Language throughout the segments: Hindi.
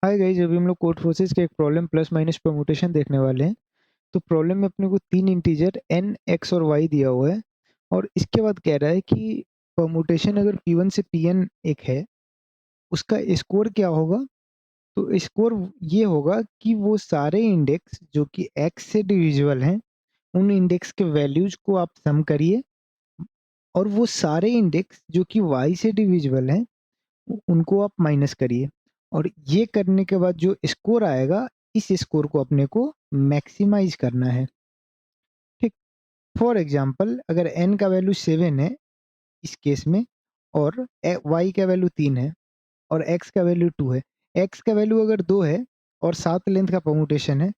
हाय गाइस, अभी हम लोग कोड फोर्सेस के एक प्रॉब्लम प्लस माइनस परमुटेशन देखने वाले हैं। तो प्रॉब्लम में अपने को तीन इंटीजर n, x और y दिया हुआ है और इसके बाद कह रहा है कि परमुटेशन अगर p1 से pn एक है, उसका स्कोर क्या होगा। तो स्कोर ये होगा कि वो सारे इंडेक्स जो कि x से डिविजिबल हैं, उन इंडेक्स के वैल्यूज को आप सम करिए और वो सारे इंडेक्स जो कि y से डिविजिबल हैं उनको आप माइनस करिए। और ये करने के बाद जो स्कोर आएगा, इस स्कोर को अपने को मैक्सिमाइज करना है। ठीक। फॉर एग्जांपल, अगर n का वैल्यू 7 है इस केस में और y का वैल्यू 3 है और x का वैल्यू 2 है। x का वैल्यू अगर 2 है और 7 लेंथ का परमुटेशन है,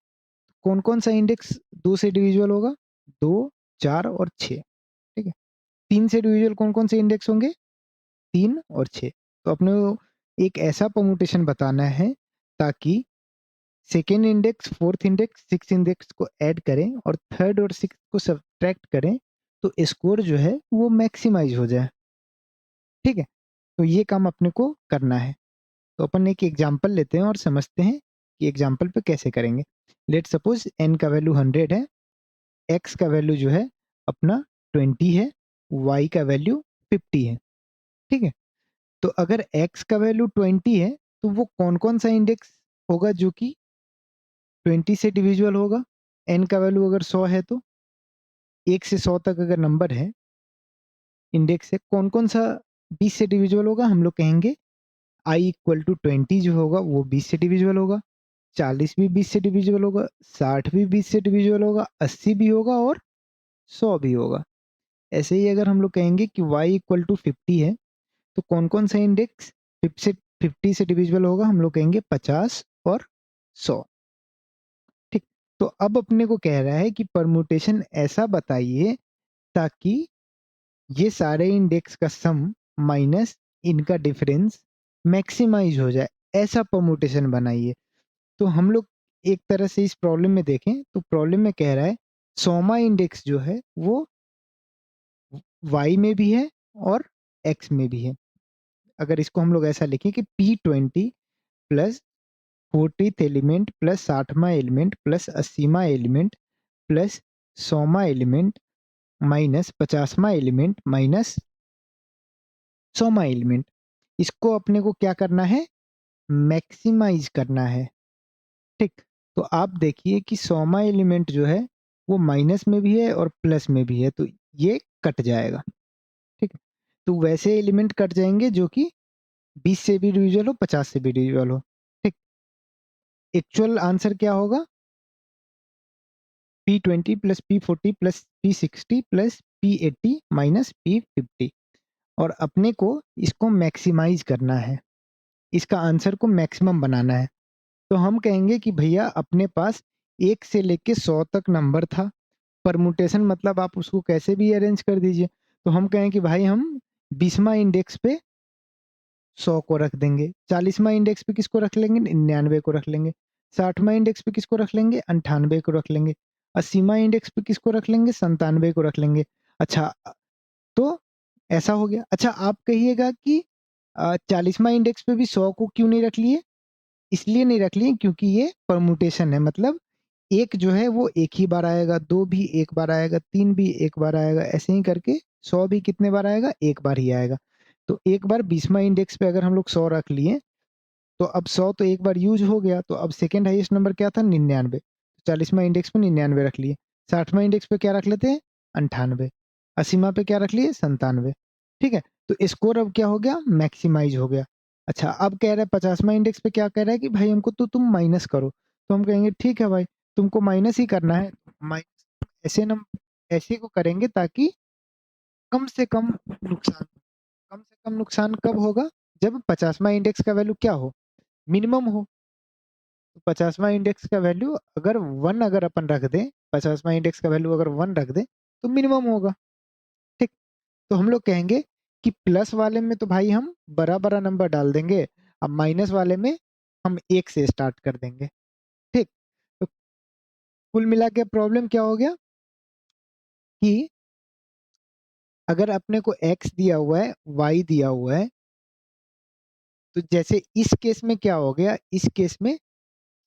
कौन कौन सा इंडेक्स 2 से डिविजिबल होगा? 2, 4 और 6। ठीक है। 3 से डिविजिबल कौन कौन से इंडेक्स होंगे? 3 और 6। तो अपने को एक ऐसा परमुटेशन बताना है ताकि second index, fourth index, six index को ऐड करें और थर्ड और सिक्स को सब्ट्रैक्ट करें, तो स्कोर जो है वो मैक्सिमाइज हो जाए। ठीक है। तो ये काम अपने को करना है। तो अपन एक एग्जांपल लेते हैं और समझते हैं कि एग्जांपल पे कैसे करेंगे। लेट सपोज n का वैल्यू 100 है, x का वैल्यू जो है अपना 20 है, y का वैल्यू 50 है। ठीक है। तो अगर x का वैल्यू 20 है तो वो कौन कौन सा इंडेक्स होगा जो कि 20 से डिविजिबल होगा? n का वैल्यू अगर 100 है तो 1 से 100 तक अगर नंबर है, इंडेक्स है, कौन कौन सा 20 से डिविजिबल होगा? हम लोग कहेंगे i इक्वल टू 20 जो होगा वो 20 से डिविजिबल होगा, 40 भी 20 से डिविजिबल होगा, 60 भी 20 से डिविजिबल होगा, 80 भी होगा और 100 भी होगा। ऐसे ही अगर हम लोग कहेंगे कि y इक्वल टू 50 है तो कौन कौन सा इंडेक्स 50 से डिविजिबल होगा? हम लोग कहेंगे 50 और 100। ठीक। तो अब अपने को कह रहा है कि परमुटेशन ऐसा बताइए ताकि ये सारे इंडेक्स का सम माइनस इनका डिफरेंस मैक्सिमाइज हो जाए, ऐसा परमुटेशन बनाइए। तो हम लोग एक तरह से इस प्रॉब्लम में देखें तो प्रॉब्लम में कह रहा है सोमा इंडेक्स जो है वो y में भी है और x में भी है। अगर इसको हम लोग ऐसा लिखें कि P20 plus 40th element plus 60वां एलिमेंट प्लस 80वां एलिमेंट प्लस 100वां एलिमेंट माइनस 50वां एलिमेंट माइनस 100वां एलिमेंट, इसको अपने को क्या करना है? मैक्सिमाइज करना है। ठीक। तो आप देखिए कि 100वां एलिमेंट जो है वो माइनस में भी है और प्लस में भी है, तो ये कट जाएगा। ठीक है। तो वैसे एलिमेंट कट जाएंगे जो कि 20 से भी डिविजिबल हो, 50 से भी डिविजिबल हो। ठीक। एक्चुअल आंसर क्या होगा? P20 plus P40 plus P60 plus P80 minus P50। और अपने को इसको मैक्सिमाइज करना है, इसका आंसर को मैक्सिमम बनाना है। तो हम कहेंगे कि भैया अपने पास 1 से लेके 100 तक नंबर था। परमुटेशन मतलब आप उसको कैसे भी अरेंज कर दीजिए। तो हम कहें कि भाई हम 20वां इंडेक्स पे 100 को रख देंगे, 40वां इंडेक्स पे किसको रख लेंगे? 99 को रख लेंगे, 60वां इंडेक्स पे किसको रख लेंगे? 98 को रख लेंगे, 80वां इंडेक्स पे किसको रख लेंगे? 97 को रख लेंगे। अच्छा, तो ऐसा हो गया। अच्छा, आप कहिएगा कि 40वां इंडेक्स पे भी 100 को क्यों नहीं रख लिए? इसलिए नहीं रख लिए क्योंकि ये परमुटेशन है, मतलब एक जो है वो एक ही बार आएगा, 2 भी एक बार आएगा, 3 भी एक बार आएगा, ऐसे ही करके 100 भी कितने बार आएगा? एक बार ही आएगा। तो एक बार 20वां इंडेक्स पे अगर हम लोग 100 रख लिए, तो अब 100 तो एक बार यूज़ हो गया, तो अब सेकंड हाईएस्ट नंबर क्या था? 99। 40वां इंडेक्स पे 99 रख लिए। 60वां इंडेक्स पे क्या रख लेते हैं? 98। 80वां पे क्या रख लिए? 97। ठीक है? तो स्कोर अब क्या हो गया? मैक्सिमाइज़ हो गया। अच्छा, अब कह रहा है 50वां इंडेक्स पे क्या कह रहा है कि भाई हमको तो तुम माइनस करो। तो हम कहेंगे ठीक है भाई, तुमको माइनस ही करना है। माइनस ऐसे को करेंगे ताकि कम से कम नुकसान, कम से कम नुकसान कब होगा? जब 50वां इंडेक्स का वैल्यू क्या हो? मिनिमम हो। तो 50वां इंडेक्स का वैल्यू अगर 1 अगर अपन रख दें, 50वां इंडेक्स का वैल्यू अगर 1 रख दें, तो मिनिमम होगा। ठीक। तो हम लोग कहेंगे कि प्लस वाले में तो भाई हम बड़ा-बड़ा नंबर डाल देंगे, अब माइनस वाले में हम 1 से स्टार्ट कर देंगे। ठीक। तो कुल मिला के प्रॉब्लम क्या हो गया कि अगर अपने को x दिया हुआ है, y दिया हुआ है तो जैसे इस केस में क्या हो गया, इस केस में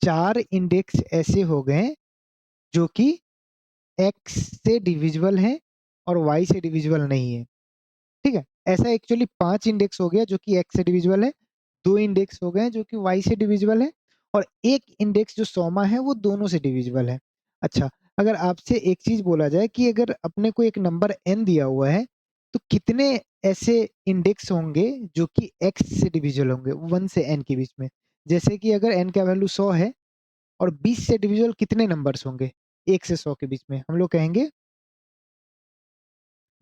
4 इंडेक्स ऐसे हो गए जो कि x से डिविजिबल हैं और y से डिविजिबल नहीं है। ठीक है, ऐसा एक्चुअली 5 इंडेक्स हो गया जो कि x से डिविजिबल है, 2 इंडेक्स हो गए जो कि y से डिविजिबल है, और एक इंडेक्स जो 100वां है वो दोनों से डिविजिबल है। अच्छा, अगर आपसे एक चीज बोला जाए कि अगर अपने को एक नंबर n दिया हुआ है तो कितने ऐसे इंडेक्स होंगे जो कि x से डिविजिबल होंगे 1 से n के बीच में। जैसे कि अगर n का वैल्यू 100 है और 20 से डिविजिबल कितने नंबर्स होंगे 1 से 100 के बीच में, हम लोग कहेंगे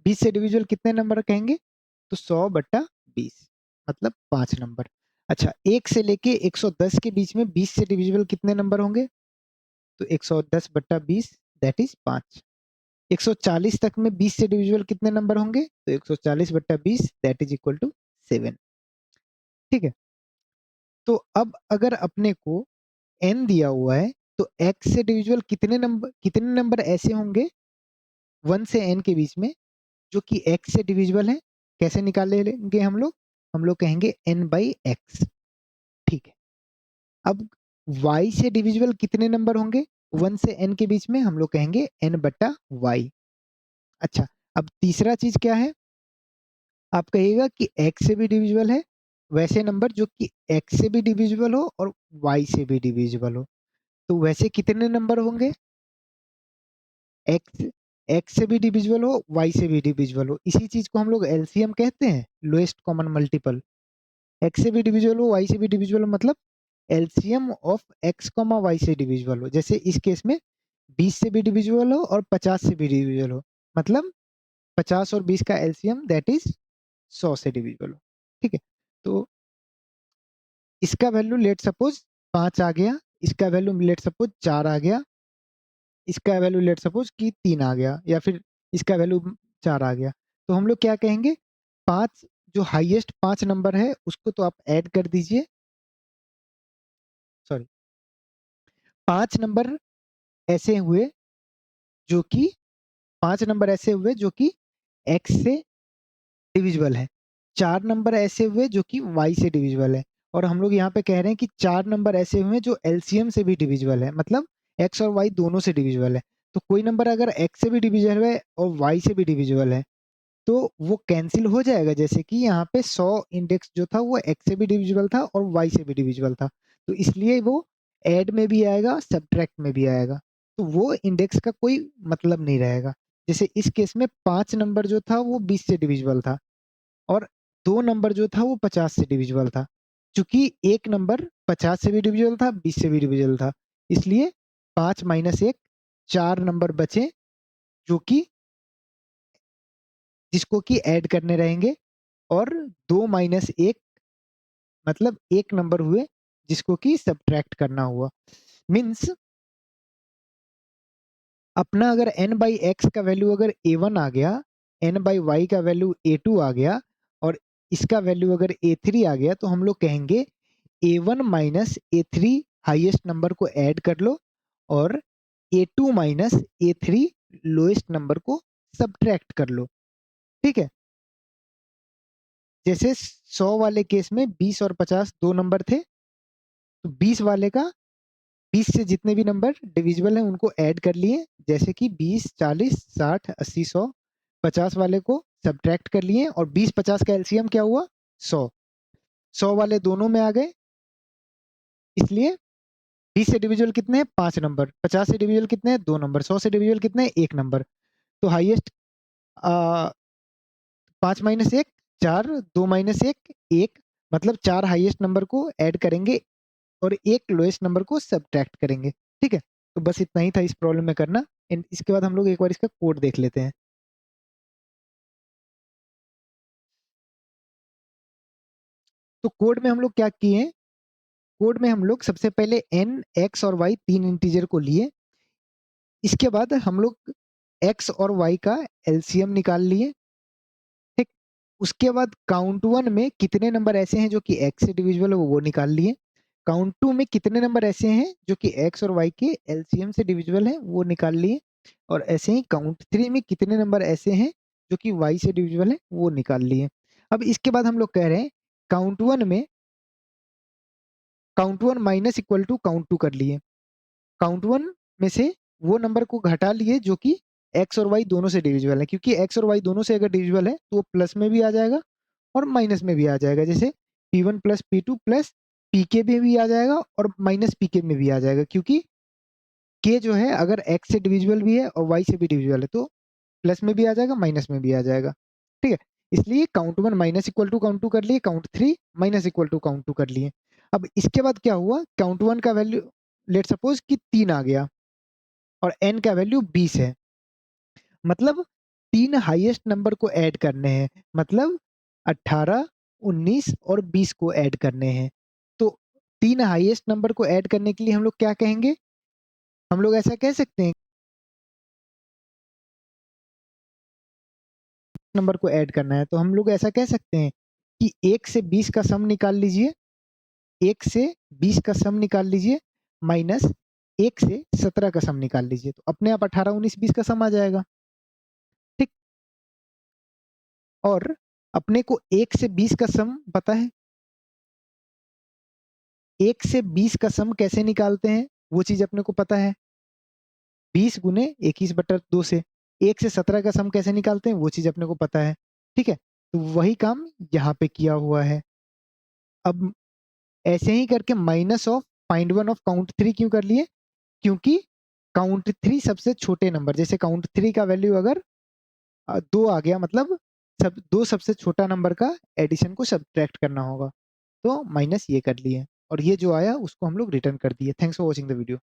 20 से डिविजिबल कितने नंबर कहेंगे, तो 100/20 मतलब 5 नंबर। अच्छा, 1 से लेके 110 के बीच में 20 से डिविजिबल कितने नंबर होंगे, तो 110/20 दैट इज 5। 140 तक में 20 से डिविजिबल कितने नंबर होंगे, तो 140/20 दैट इज इक्वल टू 7। ठीक है, तो अब अगर अपने को n दिया हुआ है तो x से डिविजिबल कितने नंबर ऐसे होंगे 1 से n के बीच में जो कि x से डिविजिबल है। कैसे निकाल लेंगे हम लोग कहेंगे n/x। ठीक है, अब y से डिविजिबल कितने नंबर होंगे 1 से n के बीच में, हम लोग कहेंगे n/y। अच्छा, अब तीसरा चीज क्या है, आप कहिएगा कि x से भी डिविजिबल है वैसे नंबर जो कि x से भी डिविजिबल हो और y से भी डिविजिबल हो। तो वैसे कितने नंबर होंगे, x x से भी डिविजिबल हो y से भी डिविजिबल हो। इसी चीज को हम लोग एलसीएम कहते हैं, लोएस्ट कॉमन मल्टीपल। x से भी डिविजिबल हो y से भी डिविजिबल हो मतलब LCM of x comma Y से डिविजिबल हो। जैसे इस केस में 20 से भी डिविजिबल हो और 50 से भी डिविजिबल हो, मतलब 50 और 20 का एलसीएम दैट इज 100 से डिविजिबल हो। ठीक है, तो इसका वैल्यू लेट सपोज 5 आ गया, इसका वैल्यू लेट सपोज 4 आ गया, इसका वैल्यू लेट सपोज कि 3 आ गया, या फिर इसका वैल्यू 4 आ गया। तो हम लोग क्या कहेंगे, 5 जो हाईएस्ट 5 नंबर है उसको तो आप ऐड कर दीजिए, सॉरी 5 नंबर ऐसे हुए जो कि 5 नंबर ऐसे हुए जो कि x से डिविजिबल है, 4 नंबर ऐसे हुए जो कि y से डिविजिबल है, और हम लोग यहाँ पे कह रहे हैं कि 4 नंबर ऐसे हुए जो एलसीएम से भी डिविजिबल है, मतलब x और y दोनों से डिविजिबल है। तो कोई नंबर अगर x से भी डिविजिबल है और y से भी डिविजिबल है तो वो कैंसिल हो जाएगा। जैसे कि यहाँ पे 100 इंडेक्स जो था वो x से भी डिविजिबल था और y से भी डिविजिबल था, तो इसलिए वो ऐड में भी आएगा सब्ट्रैक्ट में भी आएगा, तो वो इंडेक्स का कोई मतलब नहीं रहेगा। जैसे इस केस में 5 नंबर जो था वो 20 से डिविजिबल था और 2 नंबर जो था वो 50 से डिविजिबल था। चूंकि एक नंबर 50 से भी डिविजिबल था, 20 से भी डिविजिबल था, इसलिए 5 माइनस 1 4 नंबर बचे जो कि जिसको कि ऐड करने रहेंगे, और 2 माइनस 1 मतलब 1 नंबर हुए जिसको कि सब्ट्रैक्ट करना हुआ। मीन्स अपना अगर n बाई एक्स का वैल्यू अगर a1 आ गया, n बाई वाई का वैल्यू a2 आ गया और इसका वैल्यू अगर a3 आ गया, तो हम लोग कहेंगे a1 minus a3 highest number को ऐड कर लो और a2 minus a3 lowest number को सब्ट्रैक्ट कर लो। ठीक है, जैसे 100 वाले केस में 20 और 50 दो नंबर थे, तो 20 वाले का 20 से जितने भी नंबर डिविजिबल हैं उनको ऐड कर लिए, जैसे कि 20 40 60 80 100। 50 वाले को सब्ट्रैक्ट कर लिए और 20 50 का एलसीएम क्या हुआ 100। 100 वाले दोनों में आ गए, इसलिए 20 से डिविजिबल कितने हैं 5 नंबर, 50 से डिविजिबल कितने हैं 2 नंबर, 100 से डिविजिबल कितने हैं 1 नंबर। तो हाईएस्ट 5 माइनस 1 4, 2 माइनस 1 1, मतलब 4 हाईएस्ट नंबर को ऐड करेंगे और एक लोएस्ट नंबर को सब्ट्रैक्ट करेंगे। ठीक है, तो बस इतना ही था इस प्रॉब्लम में करना। इसके बाद हम लोग एक बार इसका कोड देख लेते हैं। तो कोड में हम लोग क्या किए, कोड में हम लोग सबसे पहले n x और y तीन इंटीजर को लिए, इसके बाद हम लोग x और y का एलसीएम निकाल लिए। ठीक, उसके बाद काउंट वन में कितने नंबर ऐसे हैं जो कि x से डिविजिबल है वो निकाल लिए। काउंट टू में कितने नंबर ऐसे हैं जो कि x और y के एलसीएम से डिविजिबल है वो निकाल लिए, और ऐसे ही काउंट थ्री में कितने नंबर ऐसे हैं जो कि y से डिविजिबल है वो निकाल लिए। अब इसके बाद हम लोग कह रहे हैं काउंट वन में count one minus equal to count two कर लिए। काउंट वन में से वो नंबर को घटा लिए जो कि एक्स और वाई दोनों से डिविजिबल है, क्योंकि एक्स और वाई दोनों से अगर डिविजिबल है तो वो प्लस में भी आ जाएगा और माइनस में भी आ जाएगा। जैसे P1 plus P2 plus PK में भी आ जाएगा और माइनस PK में भी आ जाएगा, क्योंकि K जो है अगर x से डिविजिबल भी है और y से भी डिविजिबल है तो प्लस में भी आ जाएगा, माइनस में भी आ जाएगा। ठीक है, इसलिए count one minus equal to count two कर लिए, count three minus equal to count two कर लिए। अब इसके बाद क्या हुआ, काउंट वन का वैल्यू लेट सपोज कि 3 आ गया और n का वैल्यू 20 है, मतलब 3 हाईएस्ट नंबर को ऐड करने हैं, मतलब 18, 19 और 20 को ऐड करने हैं। तो 3 हाईएस्ट नंबर को ऐड करने के लिए हम लोग क्या कहेंगे, हम लोग ऐसा कह सकते हैं नंबर को ऐड करना है, तो हम लोग ऐसा कह सकते हैं कि 1 से 20 का सम निकाल लीजिए, 1 से 20 का सम निकाल लीजिए माइनस 1 से 17 का सम निकाल लीजिए, तो अपने आप 18, 19, 20 का सम आ जाएगा। ठीक, और अपने को 1 से 20 का सम पता है, 1 से 20 का सम कैसे निकालते हैं वो चीज अपने को पता है, 20 गुने 21/2 से। 1 से 17 का सम कैसे निकालते हैं वो चीज अपने को पता है। ठीक है, तो वही काम यहाँ पे किया हुआ है। अब ऐसे ही करके minus of find one of count three क्यों कर लिए, क्योंकि काउंट थ्री सबसे छोटे नंबर, जैसे काउंट थ्री का वैल्यू अगर 2 आ गया, मतलब दो सबसे छोटा नंबर का एडिशन को सब्ट्रैक्ट करना होगा, तो माइनस ये कर लिए और ये जो आया उसको हम लोग रिटर्न कर दिए। Thanks for watching the video.